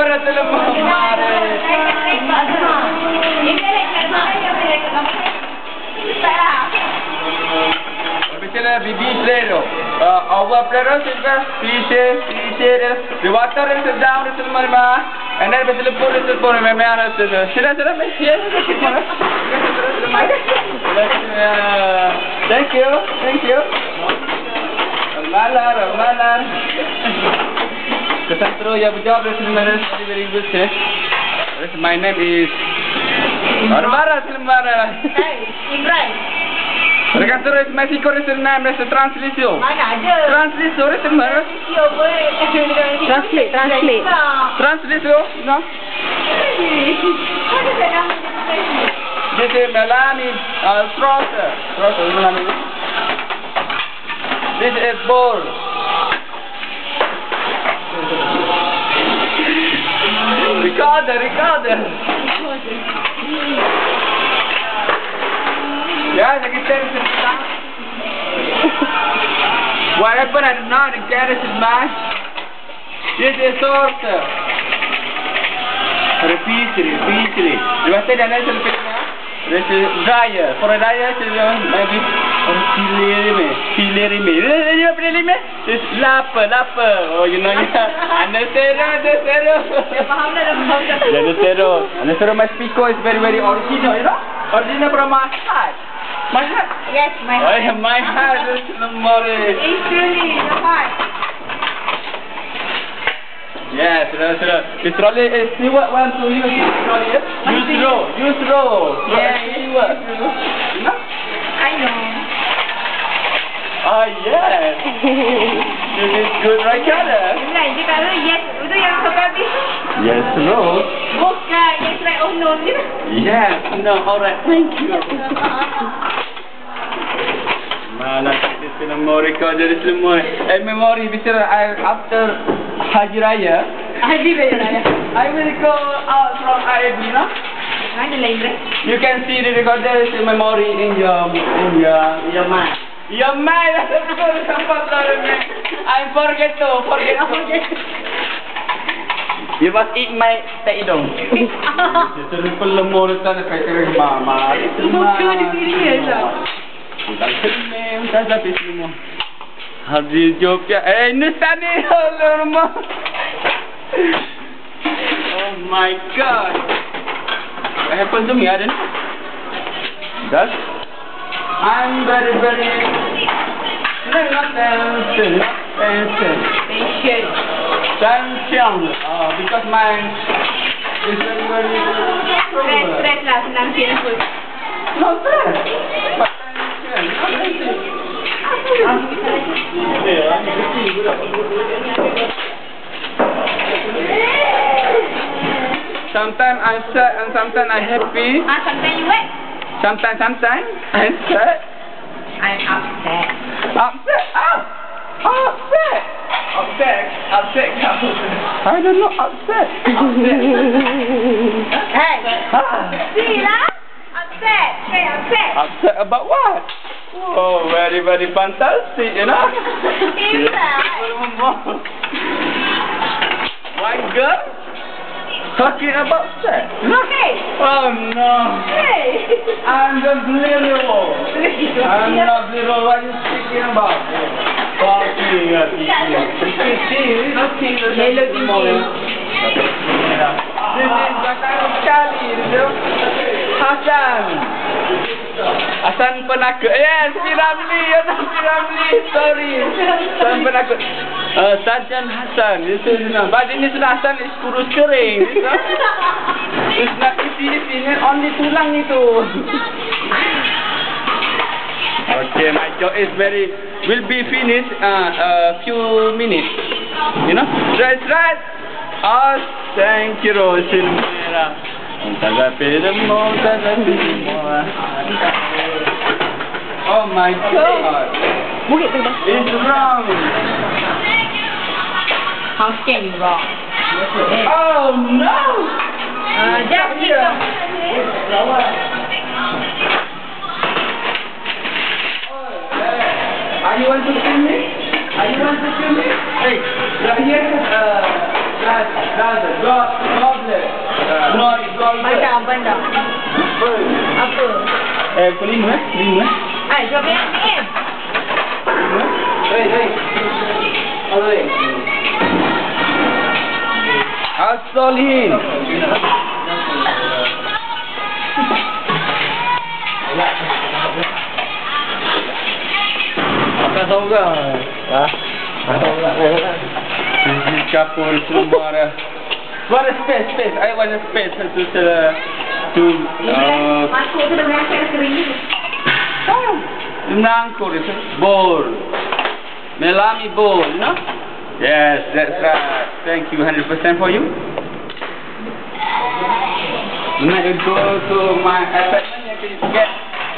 Rasulullah Muhammad. Bicara bibi plero. Our plero silver. Fish. The water is down. Rasulullah. And then betul pun memang Rasulullah. Sila. Thank you. Malar. Kesantro ya berjawab Rasulullah. Very good sir. My name is Imran. Hey, Imran. Rekantor is Mexico Rasulullah. Translation. Mana ada? Translation Rasulullah. Translate. Translation. No. This is Melanie Strasser. This is bowl. Recorder. Yeah, I can tell you. What happened? I don't know. The carrot is mine. This is saucer. Repeat. You want to say the next picture? This is dryer. For a dryer, maybe filet. This is lapper. Oh, you know, Anestero, my speaker is very original, you know? Original from my heart. My heart? Yes, my heart. My heart is It's really your heart. Yes, this trolley is see what one to use this trolley. Use row. Yeah, you know? I know. Oh yes. This is good right color. Imran, dia kata yes, itu yang kau habis. Yes, row. Bukan, yes right or no gitu. Yes, no, alright, thank you. Mana kita sudah mereka jadi semua. Memory bicara after Haji Raya. I will go out from I.A.B, no? Mana lain bre? You can see the recorder memory in your mind. Your mind. I forget. You must eat my taidong. Jadi pelemur sana kaya mama. Bukan di sini aja. Bukan tapi semua. Hadir Jogja. Nusani rumah. Oh my God. What happened to me? I don't know. That? I'm very tension. Because mine is very Stress lah, senang sikit pun. No stress. But tension. Sometimes I'm sad and sometimes I'm happy. Sometimes you what? Sometimes I'm sad. I'm upset. Upset. I don't know, upset. Hey. See lah? Upset. Hey, upset. Upset about what? Oh, very fantastic, you know. One girl talking about sex. Okay. Oh no. Hey. I'm just little. I'm not little. What are you speaking about? Talking. This is Hasan penakut. Yes, Piramli. Sorry. Hasan penakut. Sarjan Hasan. This is but ini sudah Hasan is kurus kering. It's not easy. Only tulang itu. Okay, my job is will be finished few minutes. You know? Right. Oh, thank you, Rosil Mera. Oh my God! It's wrong. How can you wrong? Oh no! Just here. Are you want to film me? Hey, right here. Goblet. Not goblet. Benda. Apa? Kelima. Jawab yang ni. As-Solihin. Apa tahu ke? Kapur semua dah. What a space. I want a space to Masuk tu dah berasa kering ni. Menangkur itu bowl. Melami bowl, you know? Yes, that's right. Thank you 100% for you. Now you go to my apartment, you can get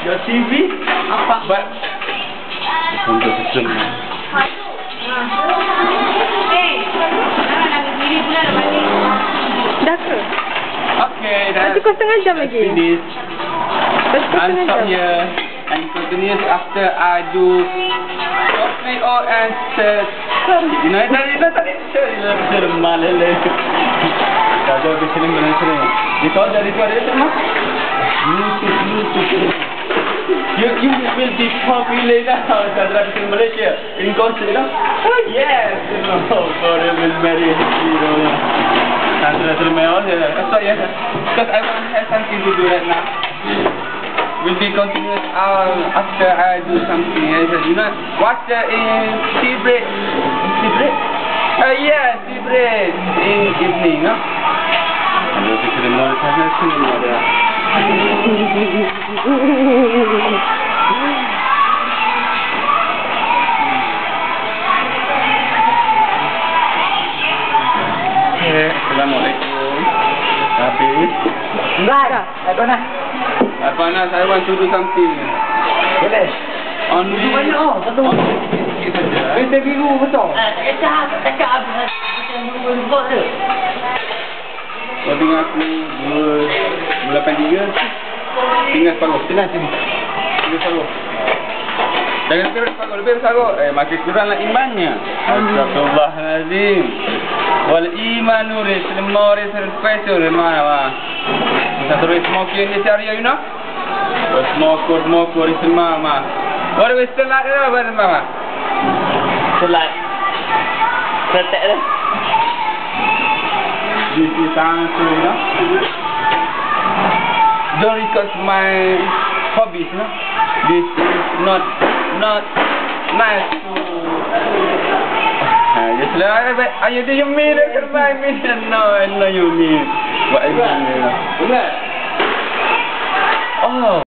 your TV. But untuk semua. Dah ke? Okay, that's Nanti kau setengah jam lagi. Finish. Setengah And stop jam. here and continues after I do softly or and set. You know, tadi seremah lele. Kalau kesini mana sering? Because dari tu ada semua. You will be popular now. Kalau di Malaysia, in concert, you know? Oh yes, you know, God will marry hero. That's my own. So yes, because I want to have something to do right now. Will be continuous after I do something else. You know, watch the tea break. Tea break? Yes, tea break in evening, no? Kalau kita mau sana sini ada. Assalamualaikum. Habis. Dah. Panas, I want to do something. Boleh. Only. Satu. Benda biru betul. Cakap habis. Macam berubah tu. Kau dengar aku 283. Tinggal separuh. Tinggal separuh. Jangan lebih separuh. Makin kuranglah imannya. Astagfirullahaladzim. Wal iman nuri. Semua orang selesai mana wah. Kita terus smoking ni cari you know. Smoke semua mah. What we still like apa mama? Selat. Setek dah. This is answer, you know. Don't record my hobbies, you know. This is not nice to. Just like are you doing me? No, I know you mean. What I mean. Oh.